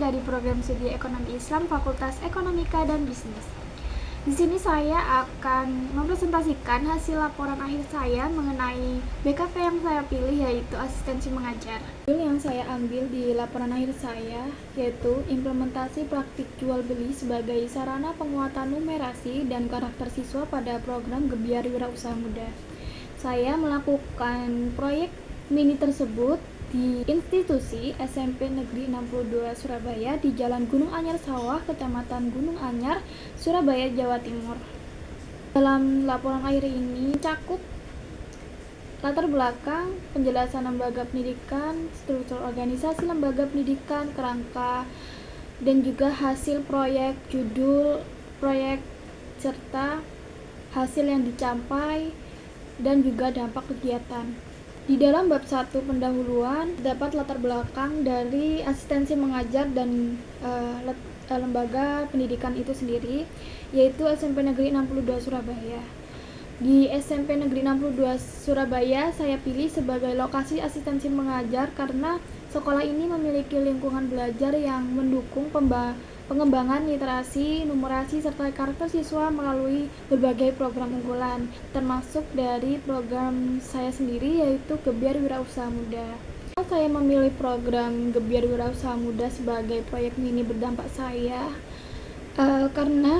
dari program studi Ekonomi Islam Fakultas Ekonomika dan Bisnis. Di sini saya akan mempresentasikan hasil laporan akhir saya mengenai BKP yang saya pilih, yaitu asistensi mengajar. Yang saya ambil di laporan akhir saya yaitu implementasi praktik jual beli sebagai sarana penguatan numerasi dan karakter siswa pada program Gebyar Wirausaha Muda. Saya melakukan proyek mini tersebut di institusi SMP Negeri 62 Surabaya di Jalan Gunung Anyar Sawah, Kecamatan Gunung Anyar, Surabaya, Jawa Timur. Dalam laporan akhir ini mencakup latar belakang, penjelasan lembaga pendidikan, struktur organisasi lembaga pendidikan, kerangka, dan juga hasil proyek, judul proyek, serta hasil yang dicapai, dan juga dampak kegiatan. Di dalam bab 1 pendahuluan dapat latar belakang dari asistensi mengajar dan lembaga pendidikan itu sendiri, yaitu SMP Negeri 62 Surabaya. Di SMP Negeri 62 Surabaya saya pilih sebagai lokasi asistensi mengajar karena sekolah ini memiliki lingkungan belajar yang mendukung pengembangan literasi, numerasi, serta karakter siswa melalui berbagai program unggulan, termasuk dari program saya sendiri yaitu Gebyar Wirausaha Muda. Saya memilih program Gebyar Wirausaha Muda sebagai proyek mini berdampak saya karena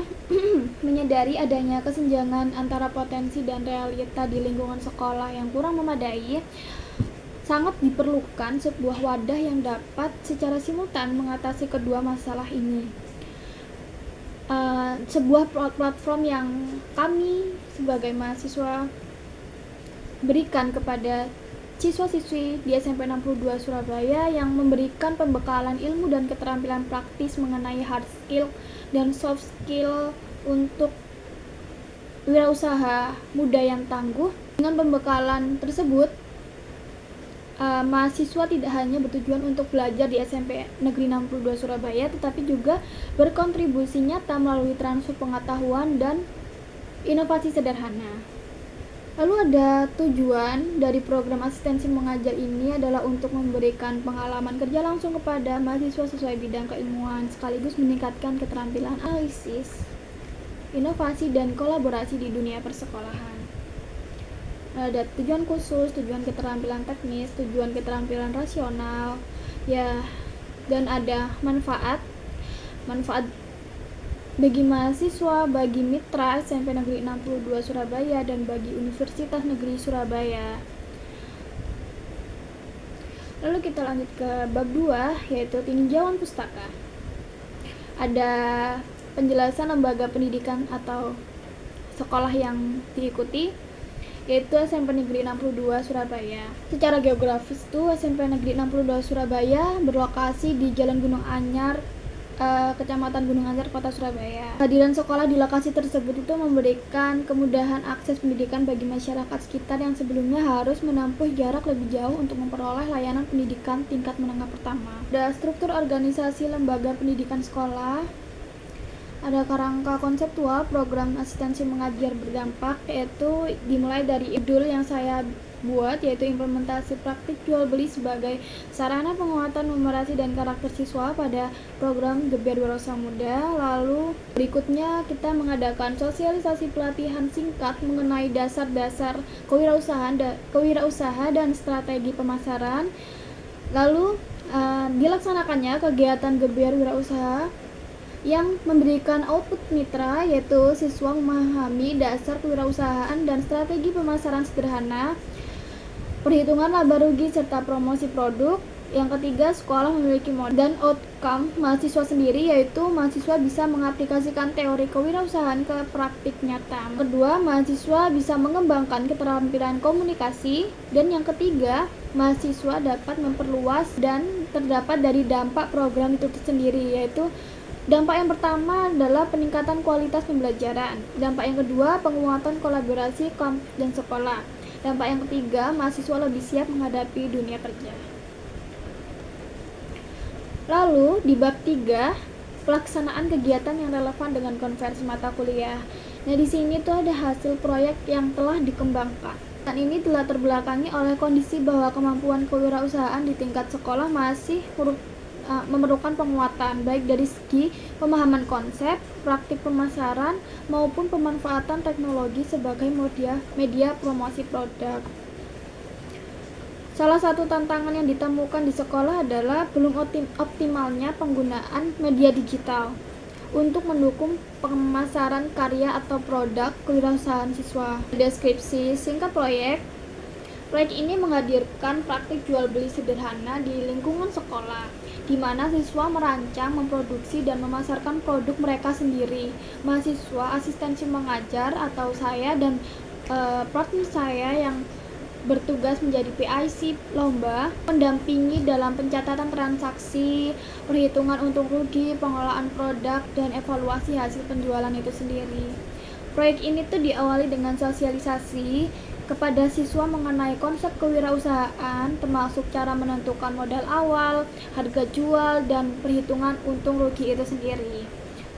menyadari adanya kesenjangan antara potensi dan realita di lingkungan sekolah yang kurang memadai. Sangat diperlukan sebuah wadah yang dapat secara simultan mengatasi kedua masalah ini. Sebuah platform yang kami sebagai mahasiswa berikan kepada siswa-siswi di SMP 62 Surabaya yang memberikan pembekalan ilmu dan keterampilan praktis mengenai hard skill dan soft skill untuk wirausaha muda yang tangguh. Dengan pembekalan tersebut, mahasiswa tidak hanya bertujuan untuk belajar di SMP Negeri 62 Surabaya, tetapi juga berkontribusi nyata melalui transfer pengetahuan dan inovasi sederhana. Lalu ada tujuan dari program asistensi mengajar ini adalah untuk memberikan pengalaman kerja langsung kepada mahasiswa sesuai bidang keilmuan, sekaligus meningkatkan keterampilan analisis, inovasi, dan kolaborasi di dunia persekolahan. Ada tujuan khusus, tujuan keterampilan teknis, tujuan keterampilan rasional, dan ada manfaat bagi mahasiswa, bagi mitra SMP Negeri 62 Surabaya, dan bagi Universitas Negeri Surabaya. Lalu kita lanjut ke bab 2, yaitu tinjauan pustaka. Ada penjelasan lembaga pendidikan atau sekolah yang diikuti, yaitu SMP Negeri 62 Surabaya. Secara geografis SMP Negeri 62 Surabaya berlokasi di Jalan Gunung Anyar, Kecamatan Gunung Anyar, Kota Surabaya. Kehadiran sekolah di lokasi tersebut itu memberikan kemudahan akses pendidikan bagi masyarakat sekitar yang sebelumnya harus menempuh jarak lebih jauh untuk memperoleh layanan pendidikan tingkat menengah pertama. Ada struktur organisasi lembaga pendidikan sekolah. Ada kerangka konseptual program asistensi mengajar berdampak, yaitu dimulai dari judul yang saya buat, yaitu implementasi praktik jual beli sebagai sarana penguatan numerasi dan karakter siswa pada program Gebyar Wirausaha Muda. Lalu berikutnya kita mengadakan sosialisasi pelatihan singkat mengenai dasar-dasar kewirausahaan dan strategi pemasaran. Lalu dilaksanakannya kegiatan Gebyar Wirausaha yang memberikan output mitra, yaitu siswa memahami dasar kewirausahaan dan strategi pemasaran sederhana, perhitungan laba rugi, serta promosi produk. Yang ketiga, sekolah memiliki modal dan outcome mahasiswa sendiri, yaitu mahasiswa bisa mengaplikasikan teori kewirausahaan ke praktik nyata. Kedua, mahasiswa bisa mengembangkan keterampilan komunikasi. Dan yang ketiga, mahasiswa dapat memperluas dan terdapat dari dampak program itu sendiri, yaitu dampak yang pertama adalah peningkatan kualitas pembelajaran. Dampak yang kedua, penguatan kolaborasi kampus dan sekolah. Dampak yang ketiga, mahasiswa lebih siap menghadapi dunia kerja. Lalu di bab 3, pelaksanaan kegiatan yang relevan dengan konversi mata kuliah. Nah, di sini tuh ada hasil proyek yang telah dikembangkan. Dan ini telah terbelakangi oleh kondisi bahwa kemampuan kewirausahaan di tingkat sekolah masih memerlukan penguatan baik dari segi pemahaman konsep, praktik pemasaran, maupun pemanfaatan teknologi sebagai media promosi produk. Salah satu tantangan yang ditemukan di sekolah adalah belum optimalnya penggunaan media digital untuk mendukung pemasaran karya atau produk kewirausahaan siswa. Deskripsi singkat proyek. Proyek ini menghadirkan praktik jual beli sederhana di lingkungan sekolah, di mana siswa merancang, memproduksi, dan memasarkan produk mereka sendiri. Mahasiswa asistensi mengajar atau saya dan partner saya yang bertugas menjadi PIC lomba, mendampingi dalam pencatatan transaksi, perhitungan untung rugi, pengelolaan produk, dan evaluasi hasil penjualan itu sendiri. Proyek ini tuh diawali dengan sosialisasi kepada siswa mengenai konsep kewirausahaan, termasuk cara menentukan modal awal, harga jual, dan perhitungan untung rugi itu sendiri.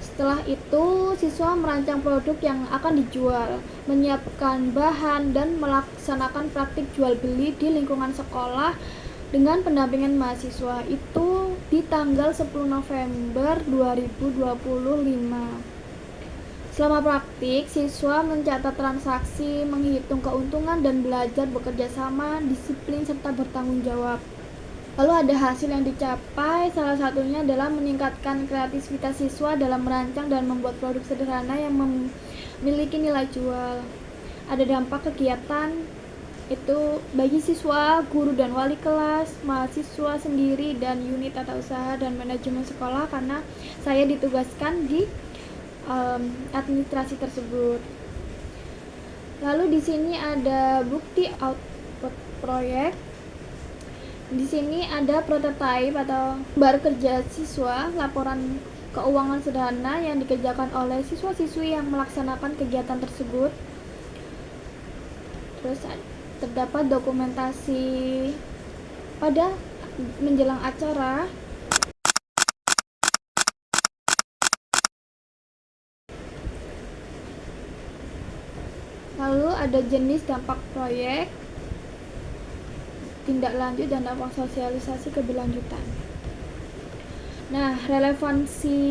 Setelah itu, siswa merancang produk yang akan dijual, menyiapkan bahan, dan melaksanakan praktik jual beli di lingkungan sekolah dengan pendampingan mahasiswa. Itu di tanggal 10 November 2025. Selama praktik, siswa mencatat transaksi, menghitung keuntungan, dan belajar bekerja sama, disiplin, serta bertanggung jawab. Lalu ada hasil yang dicapai, salah satunya adalah meningkatkan kreativitas siswa dalam merancang dan membuat produk sederhana yang memiliki nilai jual. Ada dampak kegiatan itu bagi siswa, guru dan wali kelas, mahasiswa sendiri, dan unit tata usaha dan manajemen sekolah karena saya ditugaskan di administrasi tersebut. Lalu di sini ada bukti output proyek. Di sini ada prototipe atau gambar kerja siswa, laporan keuangan sederhana yang dikerjakan oleh siswa-siswi yang melaksanakan kegiatan tersebut. Terus terdapat dokumentasi pada menjelang acara. Lalu ada jenis dampak proyek, tindak lanjut, dan dampak sosialisasi keberlanjutan. Nah, relevansi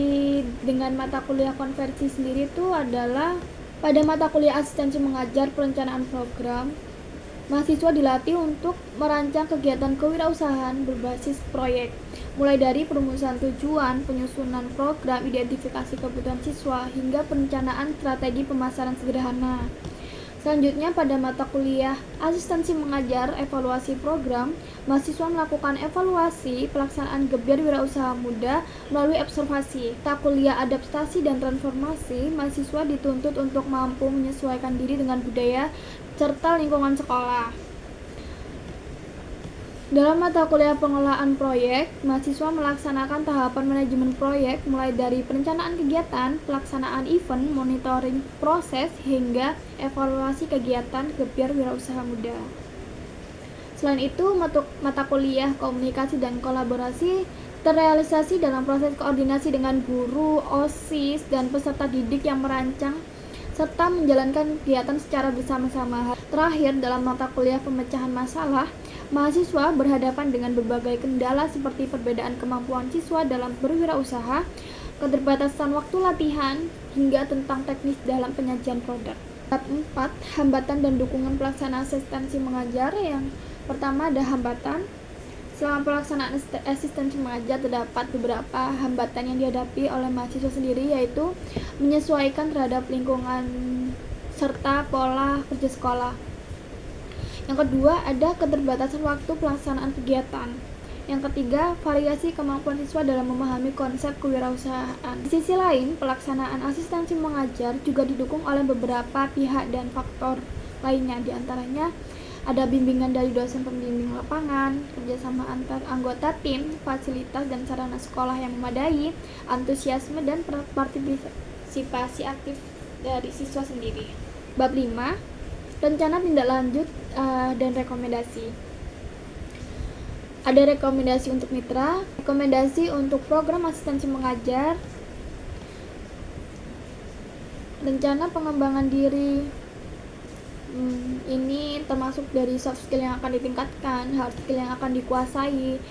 dengan mata kuliah konversi sendiri itu adalah pada mata kuliah asistensi mengajar perencanaan program, mahasiswa dilatih untuk merancang kegiatan kewirausahaan berbasis proyek, mulai dari perumusan tujuan, penyusunan program, identifikasi kebutuhan siswa, hingga perencanaan strategi pemasaran sederhana. Selanjutnya, pada mata kuliah asistensi mengajar evaluasi program, mahasiswa melakukan evaluasi pelaksanaan gebyar wirausaha muda melalui observasi. Mata kuliah adaptasi dan transformasi, mahasiswa dituntut untuk mampu menyesuaikan diri dengan budaya serta lingkungan sekolah. Dalam mata kuliah pengelolaan proyek, mahasiswa melaksanakan tahapan manajemen proyek mulai dari perencanaan kegiatan, pelaksanaan event, monitoring proses, hingga evaluasi kegiatan gebyar wirausaha muda. Selain itu, mata kuliah komunikasi dan kolaborasi terrealisasi dalam proses koordinasi dengan guru, OSIS, dan peserta didik yang merancang serta menjalankan kegiatan secara bersama-sama. Terakhir, dalam mata kuliah pemecahan masalah, mahasiswa berhadapan dengan berbagai kendala seperti perbedaan kemampuan siswa dalam berwirausaha, keterbatasan waktu latihan, hingga tentang teknis dalam penyajian produk. Bab 4, hambatan dan dukungan pelaksanaan asistensi mengajar. Yang pertama ada hambatan. Selama pelaksanaan asistensi mengajar terdapat beberapa hambatan yang dihadapi oleh mahasiswa sendiri, yaitu menyesuaikan terhadap lingkungan serta pola kerja sekolah. Yang kedua, ada keterbatasan waktu pelaksanaan kegiatan. Yang ketiga, variasi kemampuan siswa dalam memahami konsep kewirausahaan. Di sisi lain, pelaksanaan asistensi mengajar juga didukung oleh beberapa pihak dan faktor lainnya, diantaranya ada bimbingan dari dosen pembimbing lapangan, kerjasama antar anggota tim, fasilitas dan sarana sekolah yang memadai, antusiasme dan partisipasi aktif dari siswa sendiri. Bab 5, rencana tindak lanjut dan rekomendasi. Ada rekomendasi untuk mitra, rekomendasi untuk program asistensi mengajar, rencana pengembangan diri. Ini termasuk dari soft skill yang akan ditingkatkan, hard skill yang akan dikuasai,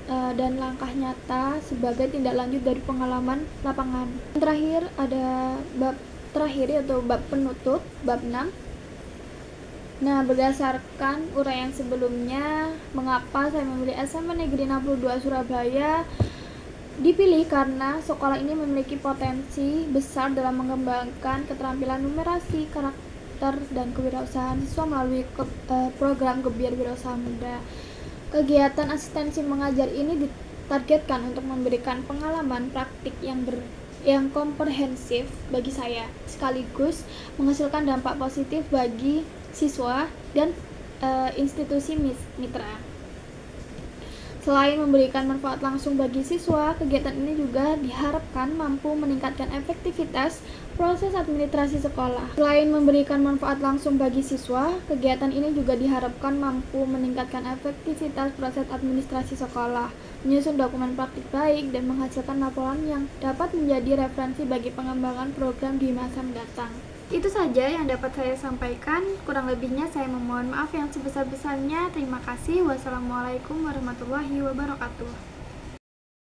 dan langkah nyata sebagai tindak lanjut dari pengalaman lapangan. Terakhir ada bab terakhir yaitu bab penutup, bab 6. Nah, berdasarkan uraian sebelumnya, mengapa saya memilih SMP Negeri 62 Surabaya? Dipilih karena sekolah ini memiliki potensi besar dalam mengembangkan keterampilan numerasi, karakter, dan kewirausahaan siswa melalui program Gebiar Wirausaha Muda. Kegiatan asistensi mengajar ini ditargetkan untuk memberikan pengalaman praktik yang komprehensif bagi saya, sekaligus menghasilkan dampak positif bagi siswa dan institusi mitra. Selain memberikan manfaat langsung bagi siswa, kegiatan ini juga diharapkan mampu meningkatkan efektivitas proses administrasi sekolah. Selain memberikan manfaat langsung bagi siswa, kegiatan ini juga diharapkan mampu meningkatkan efektivitas proses administrasi sekolah, menyusun dokumen praktik baik, dan menghasilkan laporan yang dapat menjadi referensi bagi pengembangan program di masa mendatang. Itu saja yang dapat saya sampaikan. Kurang lebihnya saya memohon maaf yang sebesar-besarnya. Terima kasih. Wassalamualaikum warahmatullahi wabarakatuh.